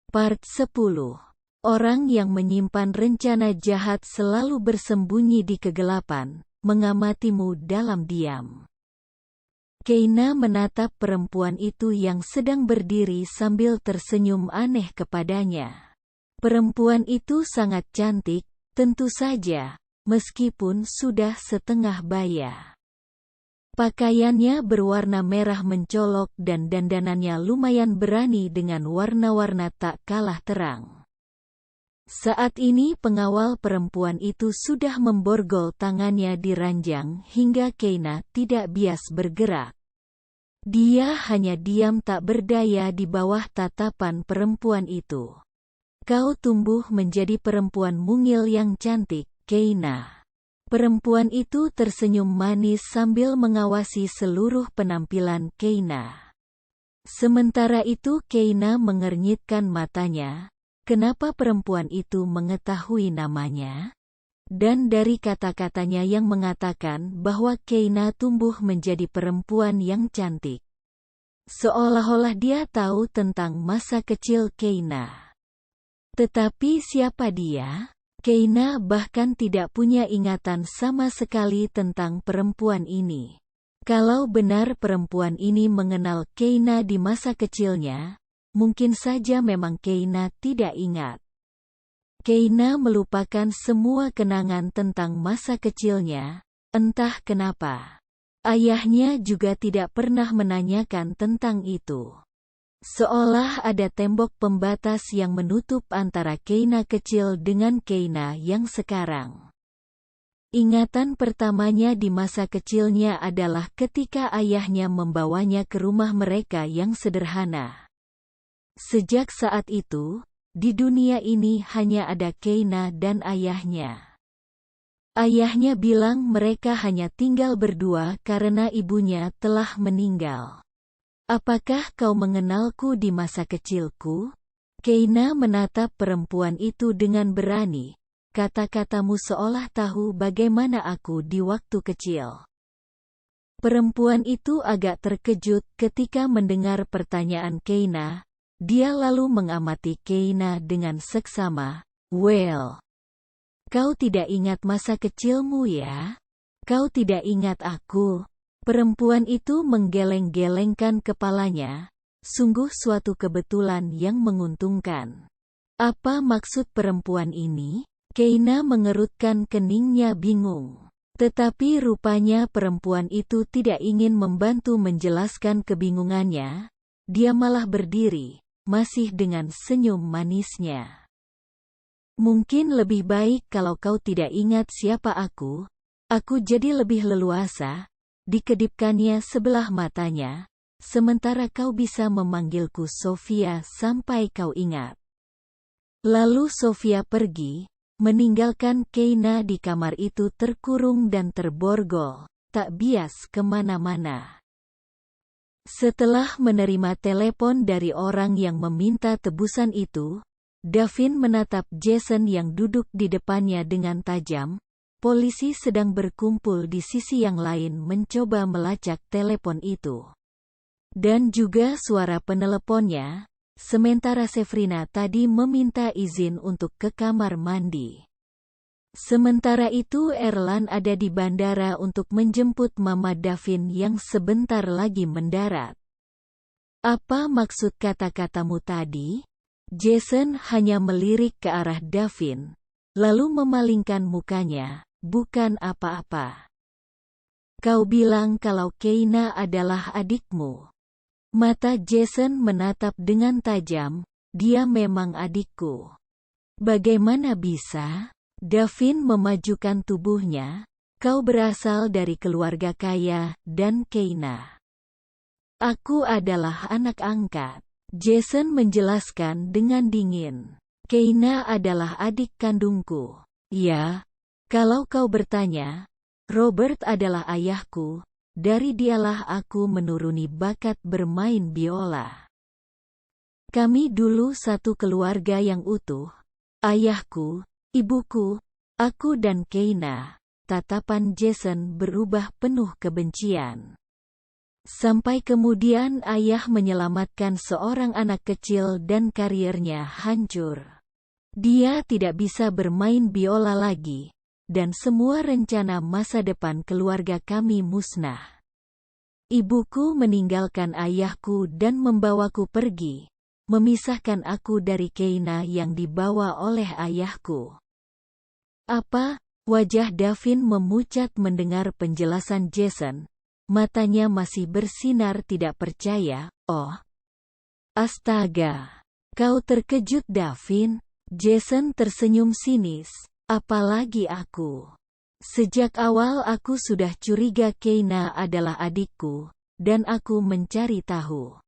Part 10. Orang yang menyimpan rencana jahat selalu bersembunyi di kegelapan, mengamatimu dalam diam. Keina menatap perempuan itu yang sedang berdiri sambil tersenyum aneh kepadanya. Perempuan itu sangat cantik, tentu saja, meskipun sudah setengah baya. Pakaiannya berwarna merah mencolok dan dandanannya lumayan berani dengan warna-warna tak kalah terang. Saat ini pengawal perempuan itu sudah memborgol tangannya di ranjang hingga Keina tidak bias bergerak. Dia hanya diam tak berdaya di bawah tatapan perempuan itu. Kau tumbuh menjadi perempuan mungil yang cantik, Keina. Perempuan itu tersenyum manis sambil mengawasi seluruh penampilan Keina. Sementara itu Keina mengernyitkan matanya. Kenapa perempuan itu mengetahui namanya? Dan dari kata-katanya yang mengatakan bahwa Keina tumbuh menjadi perempuan yang cantik. Seolah-olah dia tahu tentang masa kecil Keina. Tetapi siapa dia? Keina bahkan tidak punya ingatan sama sekali tentang perempuan ini. Kalau benar perempuan ini mengenal Keina di masa kecilnya, mungkin saja memang Keina tidak ingat. Keina melupakan semua kenangan tentang masa kecilnya, entah kenapa. Ayahnya juga tidak pernah menanyakan tentang itu. Seolah ada tembok pembatas yang menutup antara Keina kecil dengan Keina yang sekarang. Ingatan pertamanya di masa kecilnya adalah ketika ayahnya membawanya ke rumah mereka yang sederhana. Sejak saat itu, di dunia ini hanya ada Keina dan ayahnya. Ayahnya bilang mereka hanya tinggal berdua karena ibunya telah meninggal. Apakah kau mengenalku di masa kecilku? Keina menatap perempuan itu dengan berani. Kata-katamu seolah tahu bagaimana aku di waktu kecil. Perempuan itu agak terkejut ketika mendengar pertanyaan Keina. Dia lalu mengamati Keina dengan seksama. Well, kau tidak ingat masa kecilmu ya? Kau tidak ingat aku? Perempuan itu menggeleng-gelengkan kepalanya. Sungguh suatu kebetulan yang menguntungkan. Apa maksud perempuan ini? Keina mengerutkan keningnya bingung. Tetapi rupanya perempuan itu tidak ingin membantu menjelaskan kebingungannya. Dia malah berdiri, masih dengan senyum manisnya. Mungkin lebih baik kalau kau tidak ingat siapa aku jadi lebih leluasa. Dikedipkannya sebelah matanya, sementara kau bisa memanggilku Sofia sampai kau ingat. Lalu Sofia pergi, meninggalkan Keina di kamar itu terkurung dan terborgol, tak bias kemana-mana. Setelah menerima telepon dari orang yang meminta tebusan itu, Davin menatap Jason yang duduk di depannya dengan tajam. Polisi sedang berkumpul di sisi yang lain mencoba melacak telepon itu. Dan juga suara peneleponnya, sementara Sefrina tadi meminta izin untuk ke kamar mandi. Sementara itu Erlan ada di bandara untuk menjemput Mama Davin yang sebentar lagi mendarat. Apa maksud kata-katamu tadi? Jason hanya melirik ke arah Davin, lalu memalingkan mukanya. Bukan apa-apa. Kau bilang kalau Keina adalah adikmu. Mata Jason menatap dengan tajam. Dia memang adikku. Bagaimana bisa? Davin memajukan tubuhnya. Kau berasal dari keluarga kaya, dan Keina. Aku adalah anak angkat. Jason menjelaskan dengan dingin. Keina adalah adik kandungku. Ya. Kalau kau bertanya, Robert adalah ayahku, dari dialah aku menuruni bakat bermain biola. Kami dulu satu keluarga yang utuh. Ayahku, ibuku, Aku dan Keina. Tatapan Jason berubah penuh kebencian. Sampai kemudian ayah menyelamatkan seorang anak kecil dan karirnya hancur. Dia tidak bisa bermain biola lagi, dan semua rencana masa depan keluarga kami musnah. Ibuku meninggalkan ayahku dan membawaku pergi, memisahkan aku dari Keina yang dibawa oleh ayahku. Apa? Wajah Davin memucat mendengar penjelasan Jason. Matanya masih bersinar tidak percaya. Oh, astaga. Kau terkejut, Davin? Jason tersenyum sinis. Apalagi aku. Sejak awal aku sudah curiga Keina adalah adikku, dan aku mencari tahu.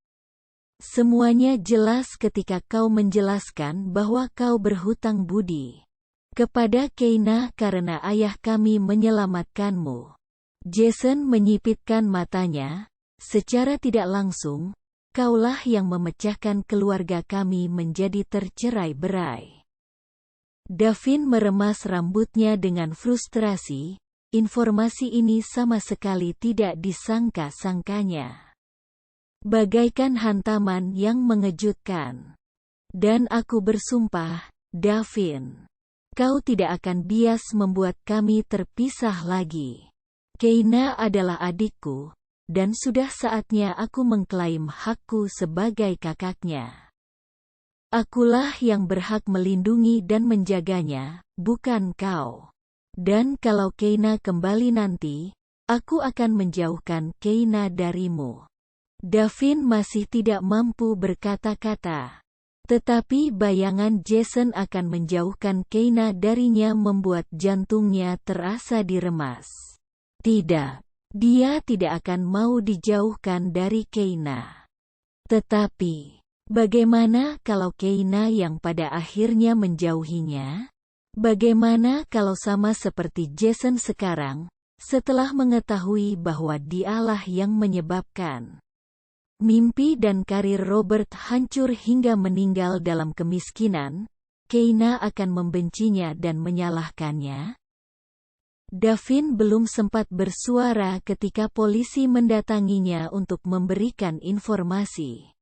Semuanya jelas ketika kau menjelaskan bahwa kau berhutang budi kepada Keina karena ayah kami menyelamatkanmu. Jason menyipitkan matanya. Secara tidak langsung, kaulah yang memecahkan keluarga kami menjadi tercerai-berai. Davin meremas rambutnya dengan frustrasi. Informasi ini sama sekali tidak disangka-sangkanya. Bagaikan hantaman yang mengejutkan. Dan aku bersumpah, Davin, kau tidak akan bias membuat kami terpisah lagi. Keina adalah adikku, dan sudah saatnya aku mengklaim hakku sebagai kakaknya. Akulah yang berhak melindungi dan menjaganya, bukan kau. Dan kalau Keina kembali nanti, aku akan menjauhkan Keina darimu. Davin masih tidak mampu berkata-kata. Tetapi bayangan Jason akan menjauhkan Keina darinya membuat jantungnya terasa diremas. Tidak, dia tidak akan mau dijauhkan dari Keina. Tetapi, bagaimana kalau Keina yang pada akhirnya menjauhinya? Bagaimana kalau sama seperti Jason sekarang, setelah mengetahui bahwa dialah yang menyebabkan mimpi dan karir Robert hancur hingga meninggal dalam kemiskinan, Keina akan membencinya dan menyalahkannya? Davin belum sempat bersuara ketika polisi mendatanginya untuk memberikan informasi.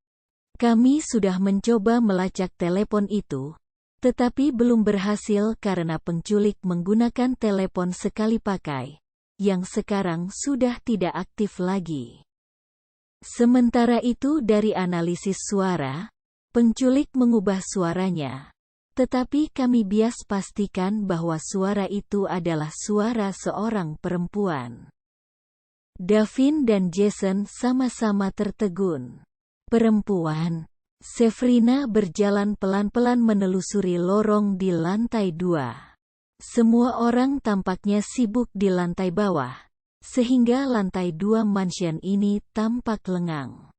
Kami sudah mencoba melacak telepon itu, tetapi belum berhasil karena penculik menggunakan telepon sekali pakai, yang sekarang sudah tidak aktif lagi. Sementara itu dari analisis suara, penculik mengubah suaranya. Tetapi kami bias pastikan bahwa suara itu adalah suara seorang perempuan. Davin dan Jason sama-sama tertegun. Perempuan. Sefrina berjalan pelan-pelan menelusuri lorong di lantai 2. Semua orang tampaknya sibuk di lantai bawah, sehingga lantai 2 mansion ini tampak lengang.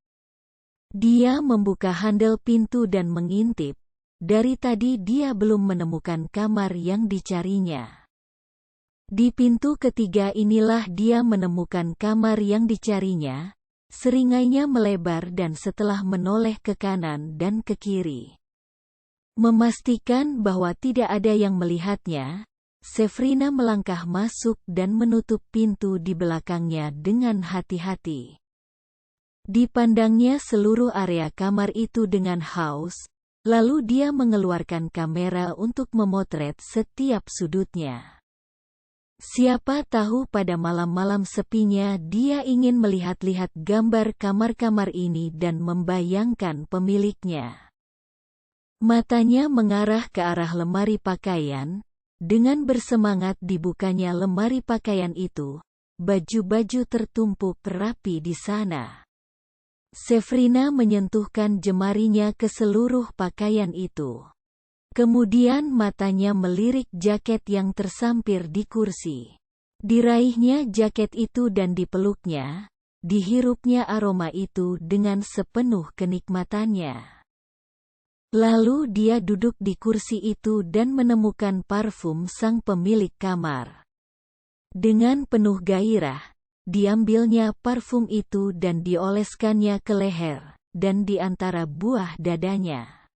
Dia membuka handle pintu dan mengintip. Dari tadi dia belum menemukan kamar yang dicarinya. Di pintu ketiga inilah dia menemukan kamar yang dicarinya. Seringainya melebar dan setelah menoleh ke kanan dan ke kiri, memastikan bahwa tidak ada yang melihatnya, Sefrina melangkah masuk dan menutup pintu di belakangnya dengan hati-hati. Dipandangnya seluruh area kamar itu dengan haus, lalu dia mengeluarkan kamera untuk memotret setiap sudutnya. Siapa tahu pada malam-malam sepinya dia ingin melihat-lihat gambar kamar-kamar ini dan membayangkan pemiliknya. Matanya mengarah ke arah lemari pakaian. Dengan bersemangat dibukanya lemari pakaian itu, baju-baju tertumpuk rapi di sana. Sefrina menyentuhkan jemarinya ke seluruh pakaian itu. Kemudian matanya melirik jaket yang tersampir di kursi. Diraihnya jaket itu dan dipeluknya, dihirupnya aroma itu dengan sepenuh kenikmatannya. Lalu dia duduk di kursi itu dan menemukan parfum sang pemilik kamar. Dengan penuh gairah, diambilnya parfum itu dan dioleskannya ke leher, dan di antara buah dadanya.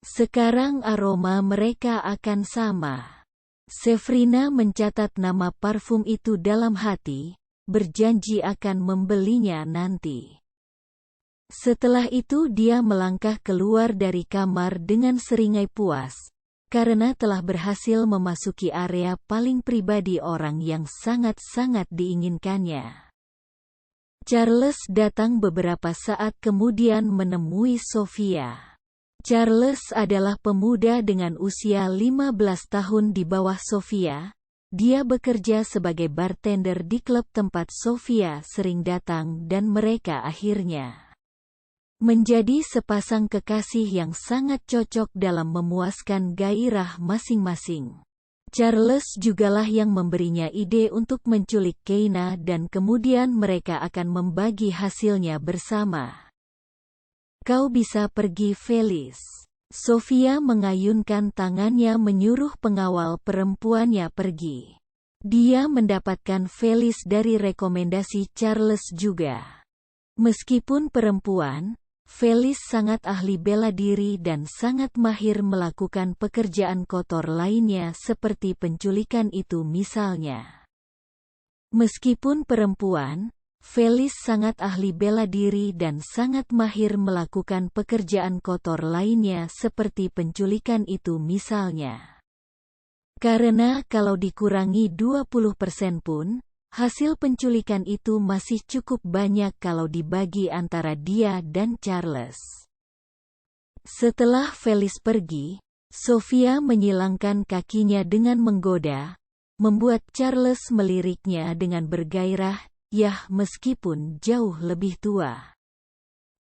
Sekarang aroma mereka akan sama. Sabrina mencatat nama parfum itu dalam hati, berjanji akan membelinya nanti. Setelah itu dia melangkah keluar dari kamar dengan seringai puas, karena telah berhasil memasuki area paling pribadi orang yang sangat-sangat diinginkannya. Charles datang beberapa saat kemudian menemui Sofia. Charles adalah pemuda dengan usia 15 tahun di bawah Sofia. Dia bekerja sebagai bartender di klub tempat Sofia sering datang dan mereka akhirnya menjadi sepasang kekasih yang sangat cocok dalam memuaskan gairah masing-masing. Charles jugalah yang memberinya ide untuk menculik Keina dan kemudian mereka akan membagi hasilnya bersama. Kau bisa pergi, Felis. Sofia mengayunkan tangannya menyuruh pengawal perempuannya pergi. Dia mendapatkan Felis dari rekomendasi Charles juga. Meskipun perempuan, Felis sangat ahli bela diri dan sangat mahir melakukan pekerjaan kotor lainnya seperti penculikan itu misalnya. Meskipun perempuan, Felis sangat ahli bela diri dan sangat mahir melakukan pekerjaan kotor lainnya seperti penculikan itu misalnya. Karena kalau dikurangi 20% pun, hasil penculikan itu masih cukup banyak kalau dibagi antara dia dan Charles. Setelah Felis pergi, Sofia menyilangkan kakinya dengan menggoda, membuat Charles meliriknya dengan bergairah, yah meskipun jauh lebih tua.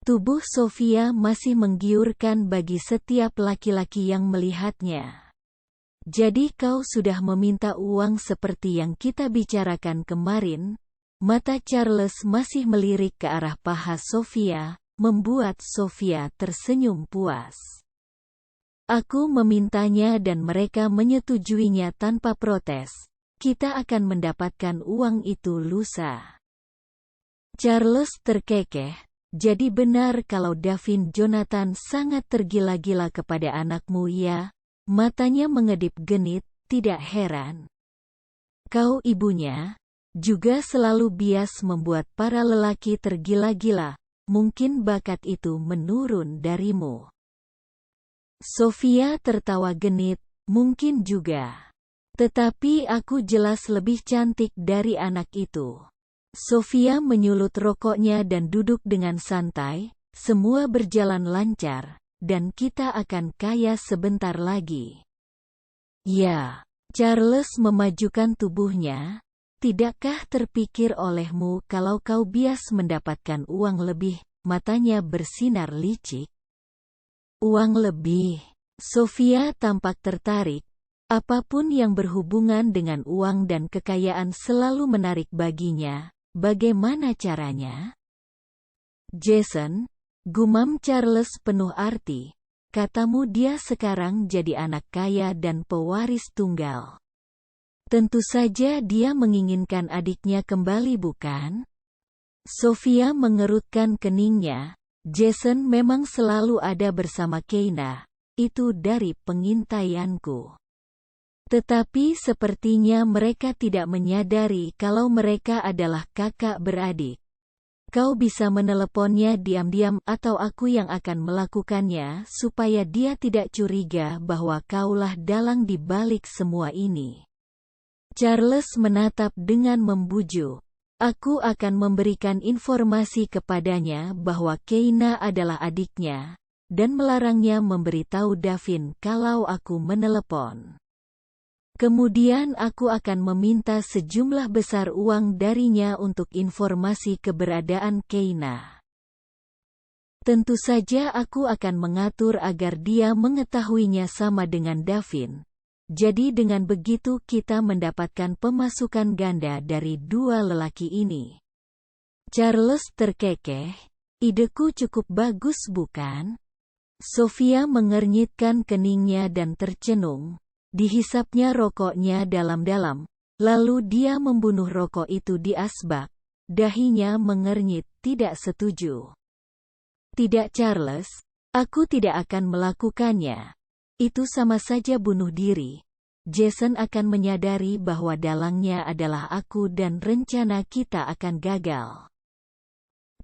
Tubuh Sofia masih menggiurkan bagi setiap laki-laki yang melihatnya. Jadi kau sudah meminta uang seperti yang kita bicarakan kemarin? Mata Charles masih melirik ke arah paha Sofia, membuat Sofia tersenyum puas. Aku memintanya dan mereka menyetujuinya tanpa protes. Kita akan mendapatkan uang itu lusa. Charles terkekeh. Jadi benar kalau Davin Jonathan sangat tergila-gila kepada anakmu ya? Matanya mengedip genit, tidak heran. Kau ibunya, juga selalu bias membuat para lelaki tergila-gila, mungkin bakat itu menurun darimu. Sofia tertawa genit, mungkin juga. Tetapi aku jelas lebih cantik dari anak itu. Sofia menyulut rokoknya dan duduk dengan santai, semua berjalan lancar. Dan kita akan kaya sebentar lagi. Ya, Charles memajukan tubuhnya. Tidakkah terpikir olehmu kalau kau bias mendapatkan uang lebih? Matanya bersinar licik. Uang lebih. Sofia tampak tertarik. Apapun yang berhubungan dengan uang dan kekayaan selalu menarik baginya. Bagaimana caranya? Jason, gumam Charles penuh arti, katamu dia sekarang jadi anak kaya dan pewaris tunggal. Tentu saja dia menginginkan adiknya kembali bukan? Sofia mengerutkan keningnya, Jason memang selalu ada bersama Keina, itu dari pengintaianku. Tetapi sepertinya mereka tidak menyadari kalau mereka adalah kakak beradik. Kau bisa meneleponnya diam-diam atau aku yang akan melakukannya supaya dia tidak curiga bahwa kaulah dalang di balik semua ini. Charles menatap dengan membujuk. Aku akan memberikan informasi kepadanya bahwa Keina adalah adiknya, dan melarangnya memberitahu Davin kalau aku menelepon. Kemudian aku akan meminta sejumlah besar uang darinya untuk informasi keberadaan Keina. Tentu saja aku akan mengatur agar dia mengetahuinya sama dengan Davin. Jadi dengan begitu kita mendapatkan pemasukan ganda dari dua lelaki ini. Charles terkekeh, ideku cukup bagus bukan? Sofia mengernyitkan keningnya dan tercenung. Dihisapnya rokoknya dalam-dalam, lalu dia membunuh rokok itu di asbak. Dahinya mengernyit, tidak setuju. Tidak Charles, aku tidak akan melakukannya. Itu sama saja bunuh diri. Jason akan menyadari bahwa dalangnya adalah aku dan rencana kita akan gagal.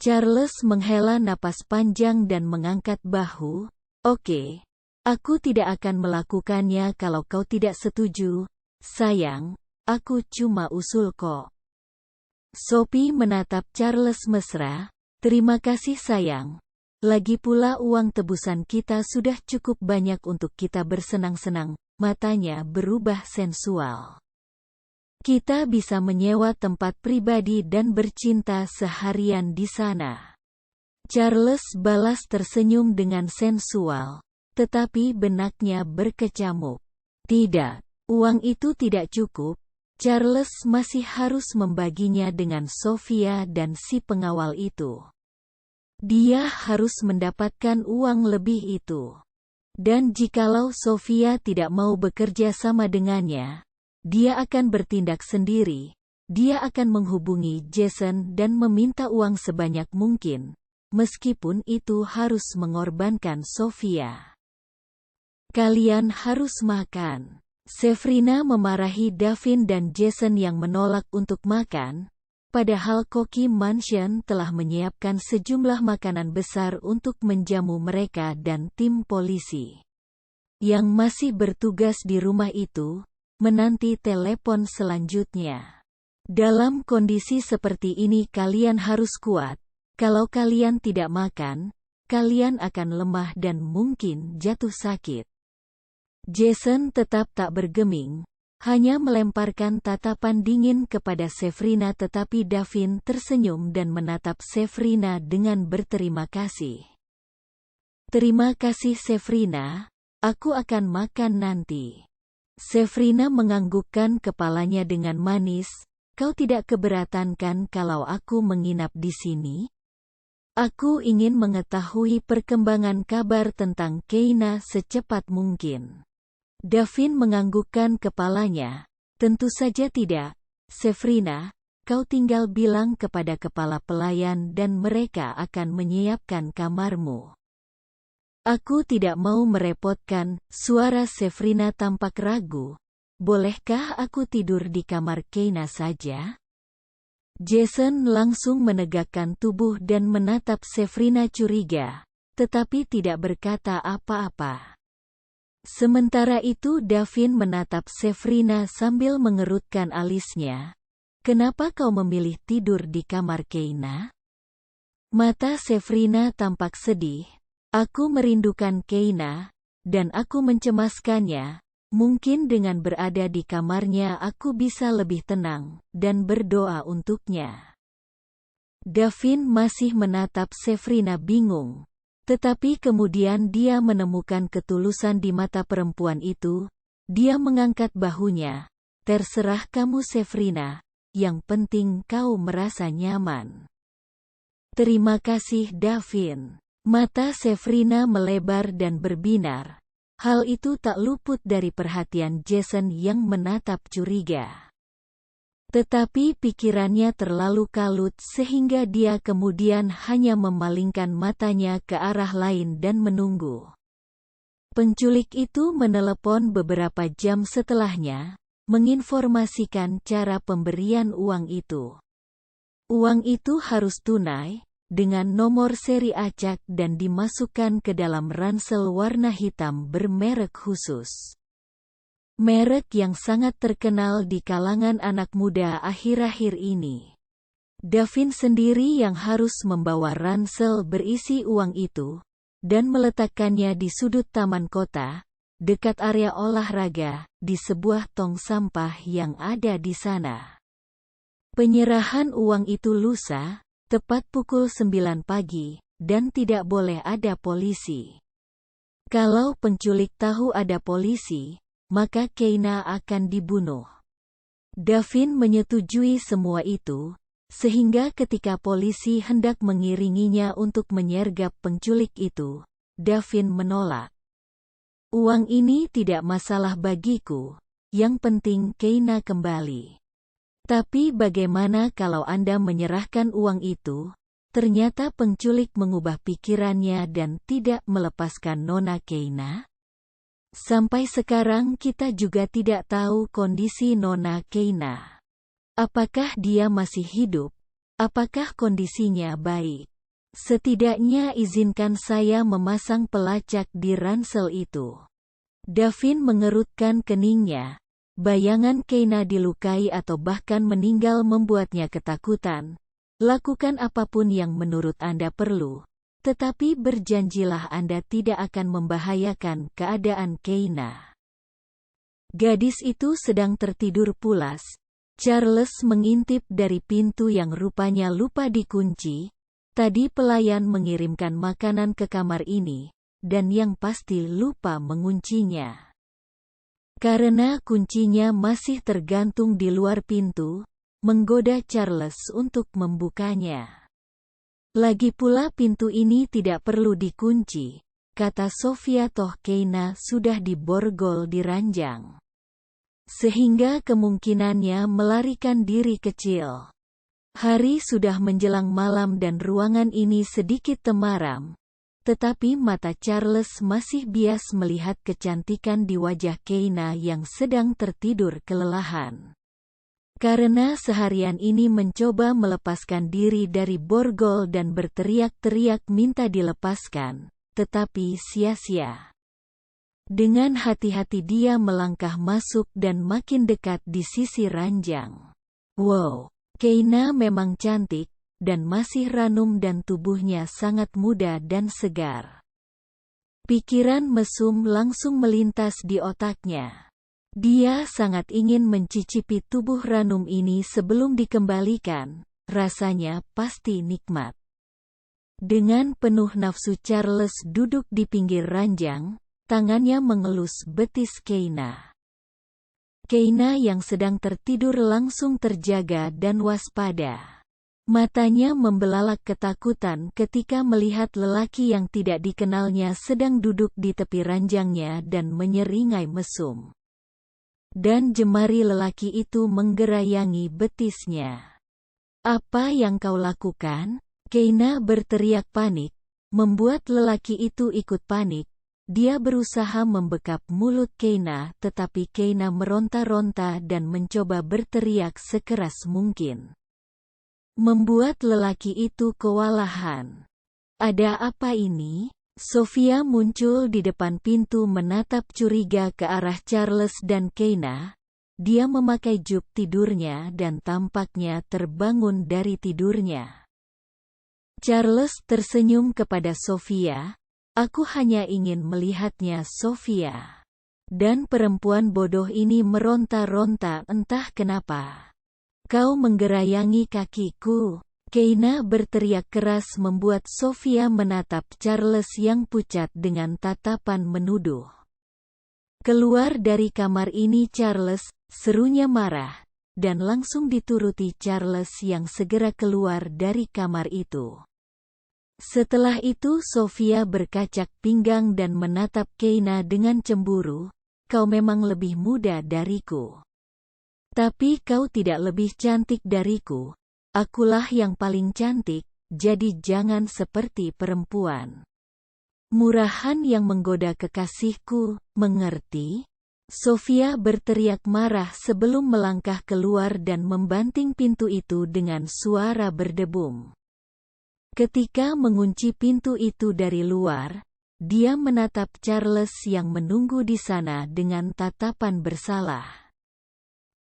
Charles menghela napas panjang dan mengangkat bahu. Oke, aku tidak akan melakukannya kalau kau tidak setuju, sayang, aku cuma usul kok. Sophie menatap Charles mesra. Terima kasih sayang. Lagi pula uang tebusan kita sudah cukup banyak untuk kita bersenang-senang. Matanya berubah sensual. Kita bisa menyewa tempat pribadi dan bercinta seharian di sana. Charles balas tersenyum dengan sensual, tetapi benaknya berkecamuk. Tidak, uang itu tidak cukup. Charles masih harus membaginya dengan Sophia dan si pengawal itu. Dia harus mendapatkan uang lebih itu. Dan jikalau Sophia tidak mau bekerja sama dengannya, dia akan bertindak sendiri. Dia akan menghubungi Jason dan meminta uang sebanyak mungkin, meskipun itu harus mengorbankan Sophia. Kalian harus makan. Sabrina memarahi Davin dan Jason yang menolak untuk makan, padahal Cookie Mansion telah menyiapkan sejumlah makanan besar untuk menjamu mereka dan tim polisi yang masih bertugas di rumah itu, menanti telepon selanjutnya. Dalam kondisi seperti ini kalian harus kuat. Kalau kalian tidak makan, kalian akan lemah dan mungkin jatuh sakit. Jason tetap tak bergeming, hanya melemparkan tatapan dingin kepada Sabrina, tetapi Davin tersenyum dan menatap Sabrina dengan berterima kasih. Terima kasih Sabrina, aku akan makan nanti. Sabrina menganggukkan kepalanya dengan manis. Kau tidak keberatan kan kalau aku menginap di sini? Aku ingin mengetahui perkembangan kabar tentang Keina secepat mungkin. Davin menganggukkan kepalanya. Tentu saja tidak, Sabrina, kau tinggal bilang kepada kepala pelayan dan mereka akan menyiapkan kamarmu. Aku tidak mau merepotkan, suara Sabrina tampak ragu. Bolehkah aku tidur di kamar Keina saja? Jason langsung menegakkan tubuh dan menatap Sabrina curiga, tetapi tidak berkata apa-apa. Sementara itu Davin menatap Sabrina sambil mengerutkan alisnya. Kenapa kau memilih tidur di kamar Keina? Mata Sabrina tampak sedih. Aku merindukan Keina, dan aku mencemaskannya. Mungkin dengan berada di kamarnya aku bisa lebih tenang, dan berdoa untuknya. Davin masih menatap Sabrina bingung. Tetapi kemudian dia menemukan ketulusan di mata perempuan itu. Dia mengangkat bahunya. Terserah kamu Sabrina, yang penting kau merasa nyaman. Terima kasih Davin. Mata Sabrina melebar dan berbinar. Hal itu tak luput dari perhatian Jason yang menatap curiga. Tetapi pikirannya terlalu kalut sehingga dia kemudian hanya memalingkan matanya ke arah lain dan menunggu. Penculik itu menelepon beberapa jam setelahnya, menginformasikan cara pemberian uang itu. Uang itu harus tunai, dengan nomor seri acak dan dimasukkan ke dalam ransel warna hitam bermerek khusus. Merek yang sangat terkenal di kalangan anak muda akhir-akhir ini. Davin sendiri yang harus membawa ransel berisi uang itu, dan meletakkannya di sudut taman kota, dekat area olahraga, di sebuah tong sampah yang ada di sana. Penyerahan uang itu lusa, tepat pukul 9 pagi, dan tidak boleh ada polisi. Kalau penculik tahu ada polisi, maka Keina akan dibunuh. Davin menyetujui semua itu, sehingga ketika polisi hendak mengiringinya untuk menyergap penculik itu, Davin menolak. Uang ini tidak masalah bagiku, yang penting Keina kembali. Tapi bagaimana kalau Anda menyerahkan uang itu? Ternyata penculik mengubah pikirannya dan tidak melepaskan Nona Keina. Sampai sekarang kita juga tidak tahu kondisi Nona Keina. Apakah dia masih hidup? Apakah kondisinya baik? Setidaknya izinkan saya memasang pelacak di ransel itu. Davin mengerutkan keningnya. Bayangan Keina dilukai atau bahkan meninggal membuatnya ketakutan. Lakukan apapun yang menurut Anda perlu. Tetapi berjanjilah Anda tidak akan membahayakan keadaan Keina. Gadis itu sedang tertidur pulas. Charles mengintip dari pintu yang rupanya lupa dikunci. Tadi pelayan mengirimkan makanan ke kamar ini, dan yang pasti lupa menguncinya. Karena kuncinya masih tergantung di luar pintu, menggoda Charles untuk membukanya. Lagi pula pintu ini tidak perlu dikunci, kata Sofia, toh Keina sudah diborgol di ranjang. Sehingga kemungkinannya melarikan diri kecil. Hari sudah menjelang malam dan ruangan ini sedikit temaram. Tetapi mata Charles masih bias melihat kecantikan di wajah Keina yang sedang tertidur kelelahan. Karena seharian ini mencoba melepaskan diri dari borgol dan berteriak-teriak minta dilepaskan, tetapi sia-sia. Dengan hati-hati dia melangkah masuk dan makin dekat di sisi ranjang. Wow! Keina memang cantik, dan masih ranum dan tubuhnya sangat muda dan segar. Pikiran mesum langsung melintas di otaknya. Dia sangat ingin mencicipi tubuh ranum ini sebelum dikembalikan, rasanya pasti nikmat. Dengan penuh nafsu Charles duduk di pinggir ranjang, tangannya mengelus betis Keina. Keina yang sedang tertidur langsung terjaga dan waspada. Matanya membelalak ketakutan ketika melihat lelaki yang tidak dikenalnya sedang duduk di tepi ranjangnya dan menyeringai mesum. Dan jemari lelaki itu menggerayangi betisnya. "Apa yang kau lakukan?" Keina berteriak panik, membuat lelaki itu ikut panik. Dia berusaha membekap mulut Keina, tetapi Keina meronta-ronta dan mencoba berteriak sekeras mungkin. Membuat lelaki itu kewalahan. "Ada apa ini?" Sofia muncul di depan pintu menatap curiga ke arah Charles dan Keina. Dia memakai juk tidurnya dan tampaknya terbangun dari tidurnya. Charles tersenyum kepada Sofia. "Aku hanya ingin melihatnya, Sofia." Dan perempuan bodoh ini meronta-ronta entah kenapa. "Kau menggerayangi kakiku." Keina berteriak keras membuat Sofia menatap Charles yang pucat dengan tatapan menuduh. "Keluar dari kamar ini, Charles," serunya marah, dan langsung dituruti Charles yang segera keluar dari kamar itu. Setelah itu Sofia berkacak pinggang dan menatap Keina dengan cemburu. "Kau memang lebih muda dariku. Tapi kau tidak lebih cantik dariku. Akulah yang paling cantik, jadi jangan seperti perempuan murahan yang menggoda kekasihku, mengerti?" Sofia berteriak marah sebelum melangkah keluar dan membanting pintu itu dengan suara berdebum. Ketika mengunci pintu itu dari luar, dia menatap Charles yang menunggu di sana dengan tatapan bersalah.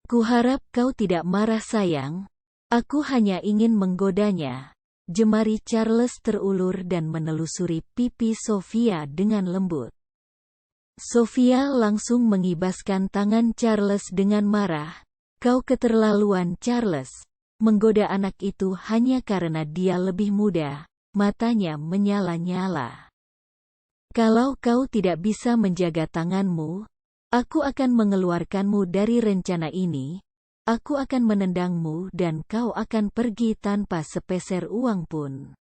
"Kuharap kau tidak marah, sayang. Aku hanya ingin menggodanya." Jemari Charles terulur dan menelusuri pipi Sofia dengan lembut. Sofia langsung mengibaskan tangan Charles dengan marah. "Kau keterlaluan, Charles. Menggoda anak itu hanya karena dia lebih muda." Matanya menyala-nyala. "Kalau kau tidak bisa menjaga tanganmu, aku akan mengeluarkanmu dari rencana ini. Aku akan menendangmu dan kau akan pergi tanpa sepeser uang pun."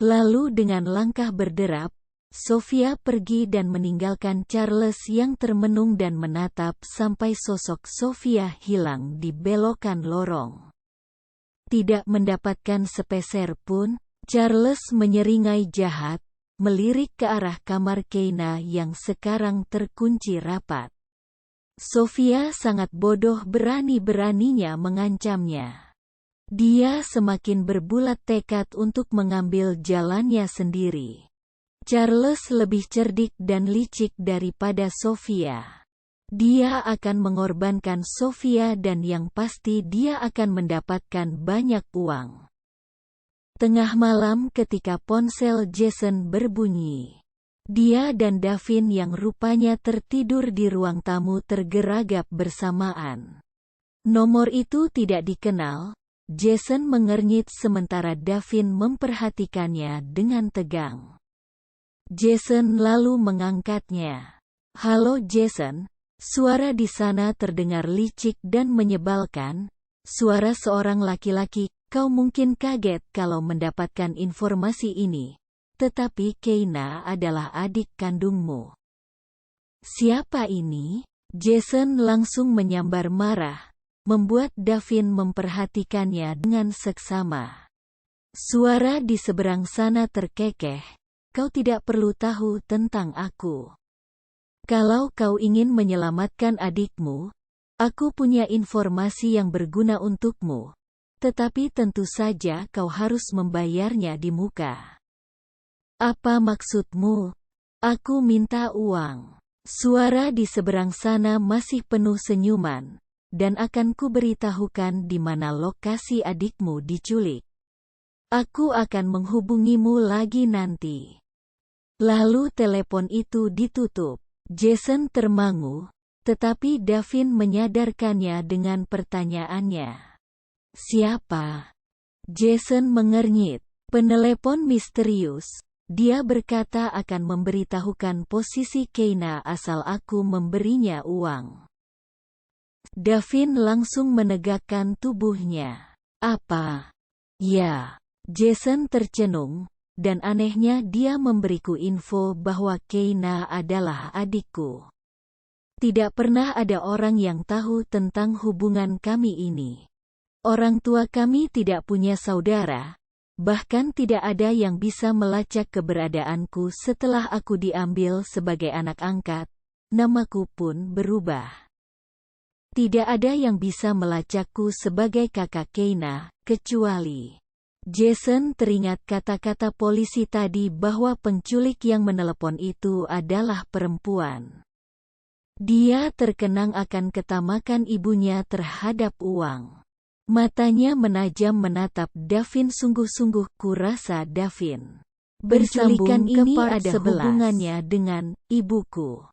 Lalu dengan langkah berderap, Sofia pergi dan meninggalkan Charles yang termenung dan menatap sampai sosok Sofia hilang di belokan lorong. Tidak mendapatkan sepeser pun, Charles menyeringai jahat, melirik ke arah kamar Keina yang sekarang terkunci rapat. Sofia sangat bodoh berani-beraninya mengancamnya. Dia semakin berbulat tekad untuk mengambil jalannya sendiri. Charles lebih cerdik dan licik daripada Sofia. Dia akan mengorbankan Sofia dan yang pasti dia akan mendapatkan banyak uang. Tengah malam ketika ponsel Jason berbunyi, dia dan Davin yang rupanya tertidur di ruang tamu tergeragap bersamaan. Nomor itu tidak dikenal. Jason mengernyit sementara Davin memperhatikannya dengan tegang. Jason lalu mengangkatnya. "Halo Jason." Suara di sana terdengar licik dan menyebalkan. Suara seorang laki-laki. "Kau mungkin kaget kalau mendapatkan informasi ini. Tetapi Keina adalah adik kandungmu." "Siapa ini?" Jason langsung menyambar marah, membuat Davin memperhatikannya dengan seksama. Suara di seberang sana terkekeh, "Kau tidak perlu tahu tentang aku. Kalau kau ingin menyelamatkan adikmu, aku punya informasi yang berguna untukmu. Tetapi tentu saja kau harus membayarnya di muka." "Apa maksudmu?" "Aku minta uang." Suara di seberang sana masih penuh senyuman, "dan akan kuberitahukan di mana lokasi adikmu diculik. Aku akan menghubungimu lagi nanti." Lalu telepon itu ditutup. Jason termangu, tetapi Davin menyadarkannya dengan pertanyaannya. "Siapa?" Jason mengernyit. "Penelepon misterius. Dia berkata akan memberitahukan posisi Keina asal aku memberinya uang." Davin langsung menegakkan tubuhnya. "Apa?" "Ya." Jason tercenung, dan anehnya dia memberiku info bahwa Keina adalah adikku. Tidak pernah ada orang yang tahu tentang hubungan kami ini. Orang tua kami tidak punya saudara. Bahkan tidak ada yang bisa melacak keberadaanku setelah aku diambil sebagai anak angkat. Namaku pun berubah. Tidak ada yang bisa melacakku sebagai kakak Keina, kecuali... Jason teringat kata-kata polisi tadi bahwa penculik yang menelepon itu adalah perempuan. Dia terkenang akan ketamakan ibunya terhadap uang. Matanya menajam menatap Davin sungguh-sungguh. "Kurasa Davin. Penculikan ini ada hubungannya dengan ibuku."